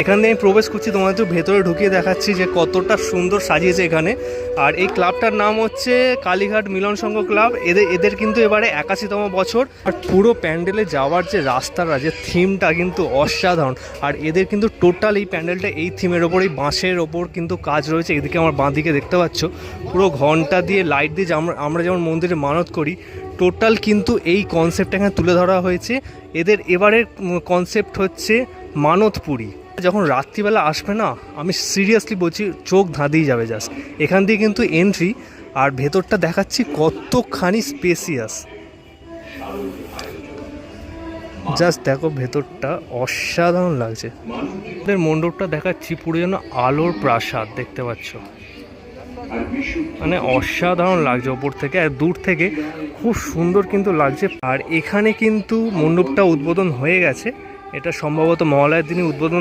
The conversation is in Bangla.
এখান দিয়ে আমি প্রবেশ করছি, তোমাদের তো ভেতরে ঢুকিয়ে দেখাচ্ছি যে কতটা সুন্দর সাজিয়েছে এখানে। আর এই ক্লাবটার নাম হচ্ছে কালীঘাট মিলন সংঘ ক্লাব। এদের কিন্তু এবারে 81তম বছর। আর পুরো প্যান্ডেলে যাওয়ার যে রাস্তাটা, যে থিমটা কিন্তু অসাধারণ। আর এদের কিন্তু টোটাল এই প্যান্ডেলটা এই থিমের ওপরেই, বাঁশের ওপর কিন্তু কাজ রয়েছে। এদিকে আমার বাঁ দিকে দেখতে পাচ্ছ পুরো ঘন্টা দিয়ে, লাইট দিয়ে আমরা যেমন মন্দিরে মানত করি, টোটাল কিন্তু এই কনসেপ্টটা এখানে তুলে ধরা হয়েছে। এদের এবারের কনসেপ্ট হচ্ছে মানতপুরি। যখন রাত্রিবেলা আসবে না, আমি সিরিয়াসলি বলছি চোখ ধাঁধিয়ে যাবে জাস্ট। এখান দিয়ে কিন্তু এন্ট্রি, আর ভেতরটা দেখাচ্ছি কতখানি স্পেসিয়াস। জাস্ট দেখো ভেতরটা অসাধারণ লাগছে। এদের মণ্ডপটা দেখাচ্ছি পুরো যেন আলোর প্রাসাদ, দেখতে পাচ্ছ, মানে অসাধারণ লাগছে ওপর থেকে, আর দূর থেকে খুব সুন্দর কিন্তু লাগছে। আর এখানে কিন্তু মণ্ডপটা উদ্বোধন হয়ে গেছে, এটা সম্ভবত মহালয়ার দিনই উদ্বোধন